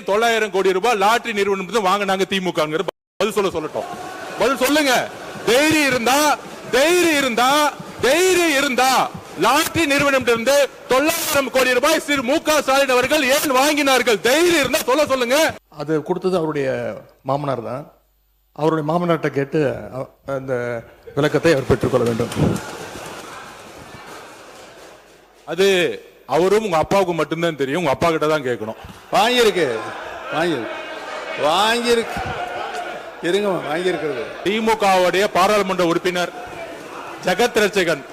ஏன் 900 கோடி ரூபாய் லாட்டரி நிறுவனம் வாங்கினாங்க திமுக? பதில் சொல்லட்டும். பதில் சொல்லுங்க. தைரியம் இருந்தா லாட்டரி நிறுவனம் 900 கோடி ரூபாய் திரு மு.க. ஸ்டாலின் அவர்கள் ஏன் வாங்கினார்கள்? தைரியம் இருந்தா சொல்லுங்க. அது கொடுத்தது அவருடைய மாமனார் தான். அவருடைய மாமனார்ட்ட கேட்டு அந்த விளக்கத்தை அவர் பெற்றுக்கொள்ள வேண்டும். அது அவரும் உங்க அப்பாவுக்கு மட்டும்தான் தெரியும். உங்க அப்பா கிட்ட தான் கேட்கணும். வாங்கியிருக்கு வாங்கியிருக்கிறது. திமுகவுடைய பாராளுமன்ற உறுப்பினர் ஜெகத் ரட்சகன்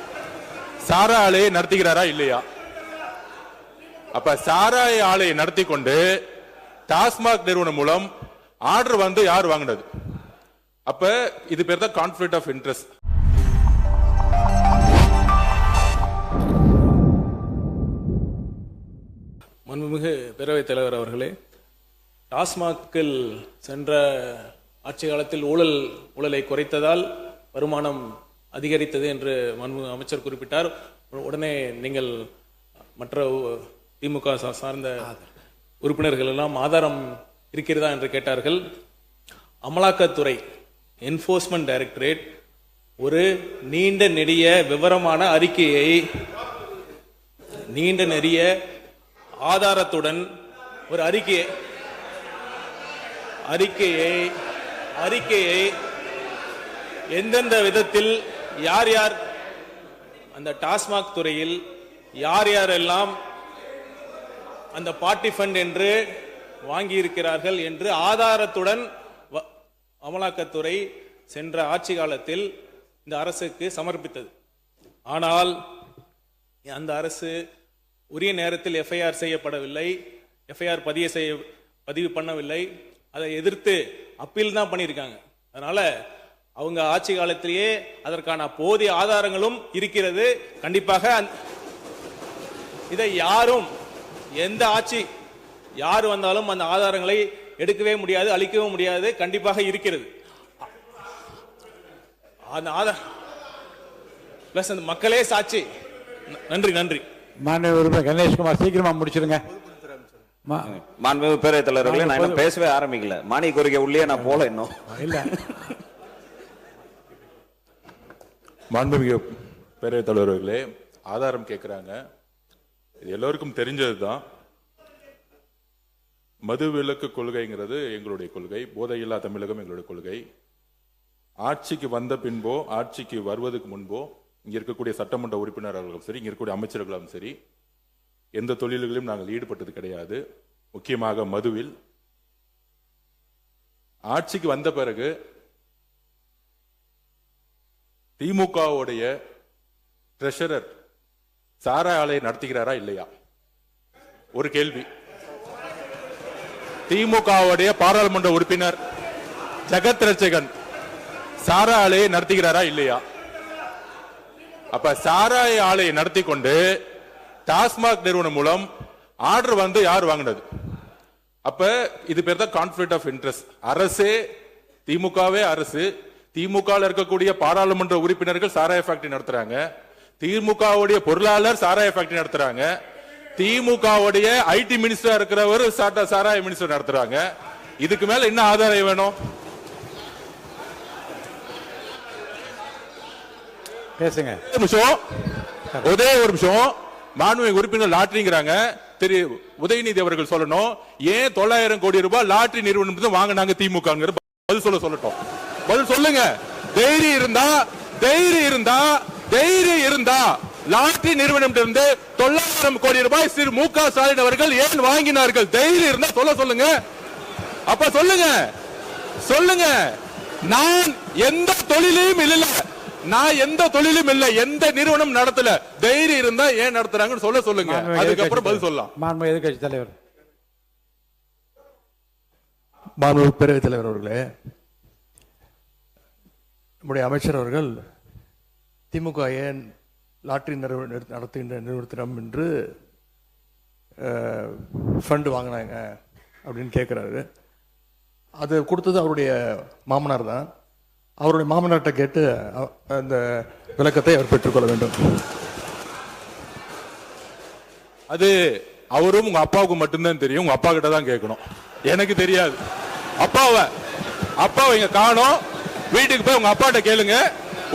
சாராய ஆலையை நடத்துகிறாரா இல்லையா? அப்ப சாராய ஆலையை நடத்தி கொண்டு டாஸ்மாக் நிறுவனம் மூலம் ஆர்டர் யார் வாங்கினது? அப்ப இது பேர் தான் கான்ஃபிளிக்ட் ஆஃப் இன்ட்ரெஸ்ட். மாண்புமிகு பேரவைத் தலைவர் அவர்களே, டாஸ்மாகில் சென்ற ஆட்சி காலத்தில் ஊழலை குறைத்ததால் வருமானம் அதிகரித்தது என்று மாண்புமிகு அமைச்சர் குறிப்பிட்டார். உடனே நீங்கள் மற்ற திமுக சார்ந்த உறுப்பினர்கள் எல்லாம் ஆதாரம் இருக்கிறதா என்று கேட்டார்கள். அமலாக்கத்துறை என்ஃபோர்ஸ்மெண்ட் டைரக்டரேட் ஒரு நீண்ட நெடிய விவரமான ஆதாரத்துடன் ஒரு அறிக்கையை எந்தெந்த விதத்தில் யார் அந்த டாஸ்மாக் துறையில் யாரெல்லாம் அந்த பார்ட்டி ஃபண்ட் என்று வாங்கி இருக்கிறார்கள் என்று ஆதாரத்துடன் அமலாக்கத்துறை சென்ற ஆட்சி காலத்தில் இந்த அரசுக்கு சமர்ப்பித்தது. ஆனால் அந்த அரசு உரிய நேரத்தில் எஃப்ஐஆர் செய்யப்படவில்லை, எஃப்ஐஆர் பதிவு பண்ணவில்லை. அதை எதிர்த்து அப்பீல் தான் பண்ணியிருக்காங்க. அதனால அவங்க ஆட்சி காலத்திலேயே அதற்கான போதிய ஆதாரங்களும் இருக்கிறது. கண்டிப்பாக இதை எந்த ஆட்சி யார் வந்தாலும் அந்த ஆதாரங்களை எடுக்கவே முடியாது, அளிக்கவும் முடியாது. கண்டிப்பாக இருக்கிறது. அந்த ஆதாரம் பிளஸ் அந்த மக்களே சாட்சி. நன்றி. மாண்புமிகு உறுப்பினர் கணேஷ்குமார் சீக்கிரமா முடிச்சிருங்க. மாண்புமிகு பேரவைத் தலைவர்களே, நான் இன்னும் பேசவே ஆரம்பிக்கல. மானிய கோரிக்கை உள்ளே நான் போல இன்னும் இல்ல. மாண்புமிகு பேரவைத் தலைவர்களே, ஆதாரம் கேட்கிறாங்க. இது எல்லோருக்கும் தெரிஞ்சதுதான். மது விலக்கு கொள்கைங்கிறது எங்களுடைய கொள்கை. போதையில்லா தமிழகம் எங்களுடைய கொள்கை. ஆட்சிக்கு வந்த பின்போ ஆட்சிக்கு வருவதற்கு முன்போ இங்க இருக்கக்கூடிய சட்டமன்ற உறுப்பினர்களும் சரி, இங்க இருக்கக்கூடிய அமைச்சர்களும் சரி, எந்த தொழில்களிலும் நாங்கள் ஈடுபட்டது கிடையாது. முக்கியமாக மதுவில். ஆட்சிக்கு வந்த பிறகு திமுகவுடைய ட்ரெஷரர் சாராய ஆலையை நடத்துகிறாரா இல்லையா? ஒரு கேள்வி. திமுகவுடைய பாராளுமன்ற உறுப்பினர் ஜெகத் ரட்சகன் சாராய ஆலையை நடத்துகிறாரா இல்லையா? அப்ப சாராய ஆலையை நடத்தி கொண்டு டாஸ்மாக் நிறுவனம் மூலம் ஆர்டர் யார் வாங்கினது? அப்ப இது பேர் தான் கான்ஃபிளிக்ட் ஆஃப் இன்ட்ரெஸ்ட். அரசே, திமுகவே அரசு, திமுக இருக்கக்கூடிய பாராளுமன்ற உறுப்பினர்கள் சாராய ஃபேக்டரி நடத்துறாங்க, திமுகவுடைய பொருளாளர் சாராய ஃபேக்டரி நடத்துறாங்க, திமுகவுடைய ஐடி மினிஸ்டர் இருக்கிறவர் சாராய மினிஸ்டர் நடத்துறாங்க. இதுக்கு மேல என்ன ஆதாரம் வேணும்? பேசுங்க. ஒரே ஒரு நிமிஷம். மாண்புமிகு உறுப்பினர் லாட்டரிங்கிறாங்க. திரு உதயநிதி அவர்கள் சொல்லணும், ஏன் 900 கோடி ரூபாய் லாட்டரி நிறுவனம் வாங்கினாங்க திமுக? பதில் சொல்லட்டும். பதில் சொல்லுங்க. தைரியம் இருந்தா லாட்டரி நிறுவனம் 900 கோடி ரூபாய் திரு மு.க. ஸ்டாலின் அவர்கள் ஏன் வாங்கினார்கள்? தைரியம் இருந்தா சொல்லுங்க. அப்ப சொல்லுங்க. நான் எந்த தொழிலையும் இல்ல, எந்த நிறுவனம் நடத்தல. தைரியம் இருந்தா ஏன் நடத்துறாங்கன்னு சொல்லுங்க. அதுக்கப்புறம் பதில் சொல்லலாம். மாண்புமிகு எதிர்க்கட்சி தலைவர். மாண்புமிகு பேரவைத் தலைவர் அவர்களே, நம்முடைய அமைச்சர் அவர்கள் திமுக ஏன் லாட்டரி நடத்துகின்ற நிறுவனத்திடம் என்று ஃபண்டு வாங்கினாங்க அப்படின்னு கேட்குறாரு. அது கொடுத்தது அவருடைய மாமனார் தான். அவருடைய மாமனார்ட்ட கேட்டு அந்த விளக்கத்தை அவர் பெற்றுக்கொள்ள வேண்டும். அது அவரும் உங்க அப்பாவுக்கு மட்டும்தான் தெரியும். உங்க அப்பா கிட்ட தான் கேட்கணும். எனக்கு தெரியாது. அப்பாவை இங்க காணோம். வீட்டுக்கு போய் உங்க அப்பாட்ட கேளுங்க.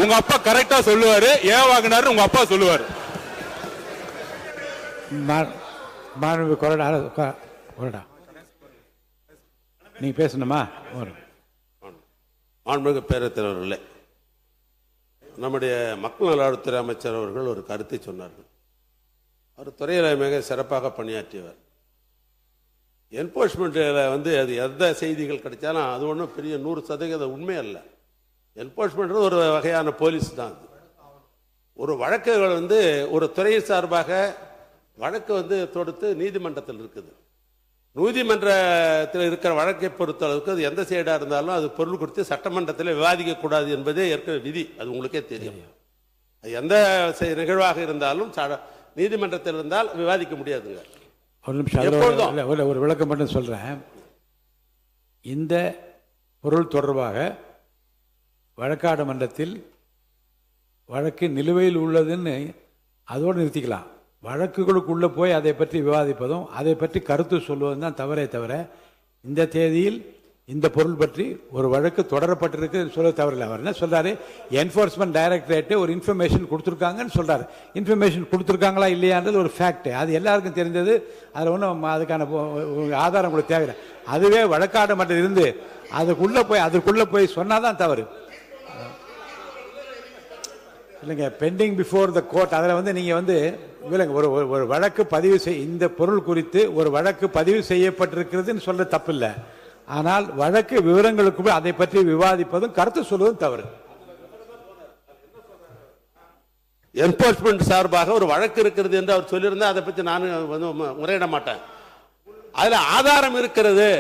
உங்க அப்பா கரெக்டா சொல்லுவாரு. ஏன் வாங்கினாரு உங்க அப்பா சொல்லுவாரு. மாண்பு கொறடா நீங்க பேசணுமா? மாண்புமிகு பேரவைத் தலைவர்களே, நம்முடைய மக்கள் நல்வாழ்வுத்துறை அமைச்சர் அவர்கள் ஒரு கருத்தை சொன்னார்கள். அவர் துறையில் மிக சிறப்பாக பணியாற்றியவர். என்போர்ஸ்மெண்ட்டில் அது எந்த செய்திகள் கிடைச்சாலும் அது ஒன்றும் பெரிய 100% உண்மை அல்ல. என்போர்ஸ்மெண்ட் ஒரு வகையான போலீஸ் தான். அது ஒரு வழக்குகள் ஒரு துறை சார்பாக வழக்கு தொடுத்து நீதிமன்றத்தில் இருக்குது. நீதிமன்றத்தில் இருக்கிற வழக்கை பொறுத்தளவுக்கு அது எந்த சைடாக இருந்தாலும் அது பொருள் கொடுத்து சட்டமன்றத்தில் விவாதிக்கக்கூடாது என்பதே ஏற்க விதி. அது உங்களுக்கே தெரியும். எந்த நிகழ்வாக இருந்தாலும் நீதிமன்றத்தில் இருந்தால் விவாதிக்க முடியாதுங்க. ஒரு நிமிஷம் ஒரு விளக்கம் மட்டும் சொல்றேன். இந்த பொருள் தொடர்பாக வழக்காடு மன்றத்தில் வழக்கு நிலுவையில் உள்ளதுன்னு அதோடு நிறுத்திக்கலாம். வழக்குகளுக்குள்ளே போய் அதை பற்றி விவாதிப்பதும் அதை பற்றி கருத்து சொல்வதும் தான் தவறே தவிர இந்த தேதியில் இந்த பொருள் பற்றி ஒரு வழக்கு தொடரப்பட்டிருக்கு சொல்ல தவறில்லை. அவர் என்ன சொல்றாரு, என்ஃபோர்ஸ்மெண்ட் டைரக்டரேட்டு ஒரு இன்ஃபர்மேஷன் கொடுத்துருக்காங்கன்னு சொல்றாரு. இன்ஃபர்மேஷன் கொடுத்துருக்காங்களா இல்லையான்றது ஒரு ஃபேக்ட். அது எல்லாருக்கும் தெரிஞ்சது. அதில் ஒன்றும் அதுக்கான ஆதாரம் கூட தேவையில்லை. அதுவே வழக்காடு மட்டும் இருந்து அதற்குள்ளே போய் சொன்னாதான் தவறு இல்லைங்க. பெண்டிங் பிஃபோர் த கோர்ட் அதில் நீங்கள் ஒரு வழக்கு பதிவு இந்த பொருள் குறித்து ஒரு வழக்கு பதிவு செய்யப்பட்டிருக்கிறதுன்னு சொல்ல தப்பில்லை. ஆனால் வழக்கு விவரங்களுக்கு போய் அதை பற்றி விவாதிப்பதும் கருத்து சொல்வதும் தவறு. என்போர்ஸ்மெண்ட் சார்பாக ஒரு வழக்கு இருக்கிறது என்று அவர் சொல்லியிருந்தா அதை பற்றி நான் முறையிட மாட்டேன். அதுல ஆதாரம் இருக்கிறது,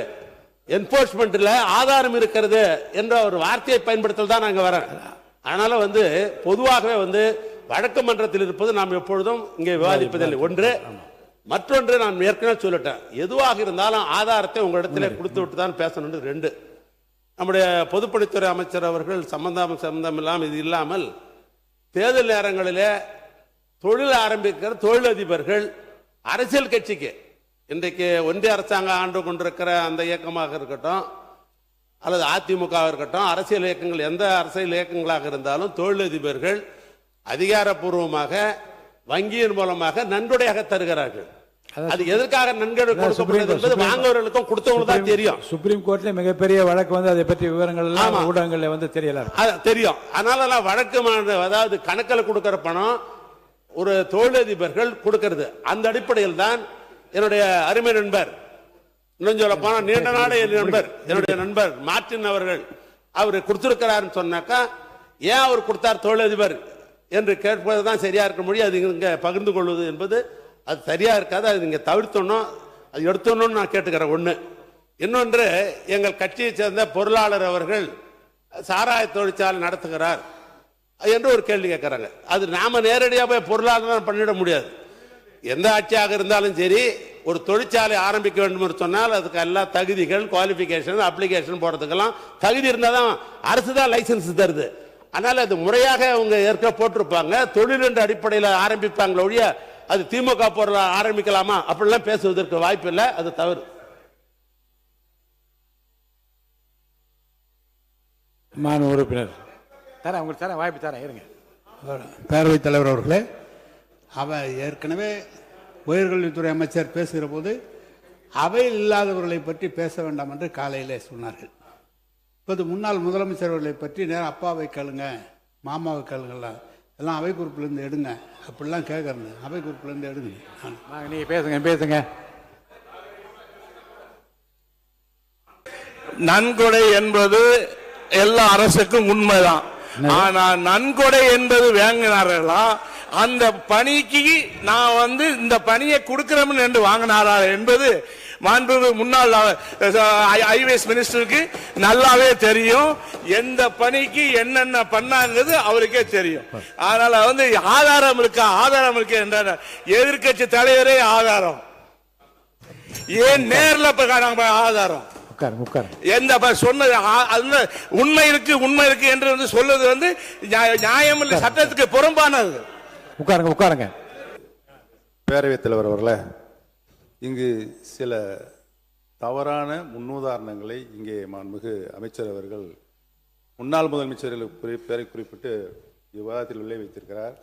என்போர்ஸ்மெண்ட்ல ஆதாரம் இருக்கிறது என்ற ஒரு வார்த்தையை பயன்படுத்தல் தான் நாங்கள் வரேன். அதனால பொதுவாகவே வழக்கு மன்றத்தில் இருப்பது நாம் எப்பொழுதும் இங்கே விவாதிப்பதில்லை. ஒன்று. மற்றொன்று, நான் ஏற்கனவே சொல்லிட்டேன், எதுவாக இருந்தாலும் ஆதாரத்தை உங்களிடத்திலே கொடுத்து விட்டு தான் பேசணும். 2. நம்முடைய பொதுப்பணித்துறை அமைச்சர் அவர்கள் சம்பந்தம் இல்லாமல் இது இல்லாமல் தேர்தல் நேரங்களிலே தொழில் ஆரம்பிக்கிற தொழிலதிபர்கள் அரசியல் கட்சிக்கு இன்றைக்கு ஒன்றிய அரசாங்கம் ஆண்டு கொண்டிருக்கிற அந்த இயக்கமாக இருக்கட்டும் அல்லது அதிமுக இருக்கட்டும், அரசியல் இயக்கங்கள் எந்த அரசியல் இயக்கங்களாக இருந்தாலும் தொழிலதிபர்கள் அதிகாரப்பூர்வமாக வங்கியின் மூலமாக நன்கொடையாக தருகிறார்கள். அது எதற்காக நன்கொடை கொடுக்கப்படுகிறது என்பது வாங்குவவர்களுக்கும் கொடுத்தவங்களுக்கு தான் தெரியும். சுப்ரீம் கோர்ட்ல மிகப்பெரிய வழக்கு அதை பற்றி விவரங்கள் எல்லாம் ஊடகங்கள்ல தெரியல தெரியும். அதனால வழக்கு அதாவது கணக்கில் கொடுக்கிற பணம் ஒரு தொழிலதிபர்கள் கொடுக்கிறது. அந்த அடிப்படையில் தான் என்னுடைய அருமை நண்பர், இன்னும் சொல்ல போனா நீண்ட நாடு என்னுடைய நண்பர் மார்டின் அவர்கள் அவர் கொடுத்திருக்கிறார் சொன்னாக்கா, ஏன் அவர் கொடுத்தார் தொழிலதிபர் என்று கேட்பதுதான் சரியா இருக்க முடியும். அது இங்க பகிர்ந்து கொள்வது என்பது அது சரியா இருக்காது. அது நீங்க தவிர்த்தணும், அது எடுத்தணும்னு நான் கேட்டுக்கிறேன். ஒண்ணு. இன்னொன்று, எங்கள் கட்சியை சேர்ந்த பொருளாளர் அவர்கள் சாராய தொழிற்சாலை நடத்துகிறார் என்று ஒரு கேள்வி கேட்கிறாங்க. அது நாம நேரடியாக போய் பொருளாதாரம் பண்ணிட முடியாது. எந்த ஆட்சியாக இருந்தாலும் சரி, ஒரு தொழிற்சாலை ஆரம்பிக்க வேண்டும் என்று சொன்னால் அதுக்கு எல்லா தகுதிகள், குவாலிஃபிகேஷன், அப்ளிகேஷன் போடுறதுக்கெல்லாம் தகுதி இருந்தால் தான் அரசு தான் லைசன்ஸ் தருது. அதனால அது முறையாக அவங்க ஏற்க போட்டிருப்பாங்க. தொழில் என்ற அடிப்படையில் ஆரம்பிப்பாங்களே ஒழிய அது திமுக பொருள் ஆரம்பிக்கலாமா அப்படிலாம் பேசுவதற்கு வாய்ப்பு இல்லை. அது தவறு. மாநில உறுப்பினர் வாய்ப்பு தரேன் இருங்க. பேரவைத் தலைவர் அவர்களே, அவர் ஏற்கனவே உயர்கல்வித்துறை அமைச்சர் பேசுகிற போது அவையில் இல்லாதவர்களை பற்றி பேச வேண்டாம் என்று காலையிலே சொன்னார்கள். இப்போது முன்னாள் முதலமைச்சர் அவர்களை பற்றி நேரம் அப்பாவை கேளுங்க, மாமாவை கேளுங்கலாம், எல்லாம் அவை குறிப்பிலேருந்து எடுங்க அப்படிலாம் கேட்கறது. அவை குறிப்பிலேருந்து எடுங்க. நீங்க பேசுங்க. நன்கொடை என்பது எல்லா அரசுக்கும் உண்மைதான். ஆனா நன்கொடை என்பது வாங்கினார்களா, அந்த பணிக்கு நான் இந்த பணியை கொடுக்கிறோம் என்று வாங்கினாரா என்பது மாண்புமிகு முன்னாள் ஐஏஎஸ் மினிஸ்டருக்கு நல்லாவே தெரியும். எந்த பணிக்கு என்னென்ன பண்ணாங்கிறது அவருக்கே தெரியும். அதனால ஆதாரம் இருக்கு என்ற எதிர்கட்சி தலைவரே ஆதாரம், ஏன் நேர்ல ஆதாரம் எந்த சொன்னது உண்மை இருக்கு என்று சொல்வது நியாயம் இல்லை, சட்டத்துக்கு புறம்பானது. உட்காருங்க. பேரவைத் தலைவர் அவர்களே, இங்கு சில தவறான முன்னுதாரணங்களை இங்கே மாண்புமிகு அமைச்சர் அவர்கள் முன்னாள் முதலமைச்சர்கள் பேரை குறிப்பிட்டு விவாதத்தில் உள்ளே வைத்திருக்கிறார்.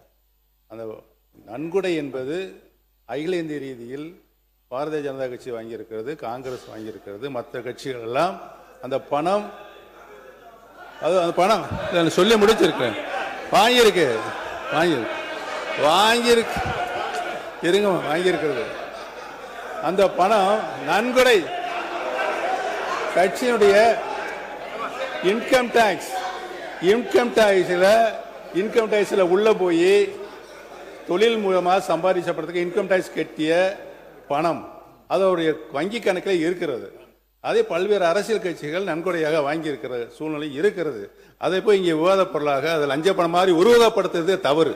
அந்த நன்கொடை என்பது அகில இந்திய ரீதியில் பாரதிய ஜனதா கட்சி வாங்கியிருக்கிறது, காங்கிரஸ் வாங்கியிருக்கிறது, மற்ற கட்சிகள் எல்லாம் அந்த பணம் அந்த பணம் சொல்லி முடிச்சிருக்கேன் வாங்கியிருக்கிறது. அந்த பணம் நன்கொடை கட்சியினுடைய இன்கம் டாக்ஸ்ல உள்ள போய் தொழில் மூலமாக சம்பாதிச்சப்படுறதுக்கு இன்கம் டாக்ஸ் கட்டிய பணம் அதோடைய வங்கி கணக்கில் இருக்கிறது. அதே பல்வேறு அரசியல் கட்சிகள் நன்கொடையாக வாங்கி இருக்கிற சூழ்நிலை இருக்கிறது. அதை போய் இங்கே விவாத பொருளாக அதை லஞ்ச பணம் மாதிரி உருவகப்படுத்துறதே தவறு.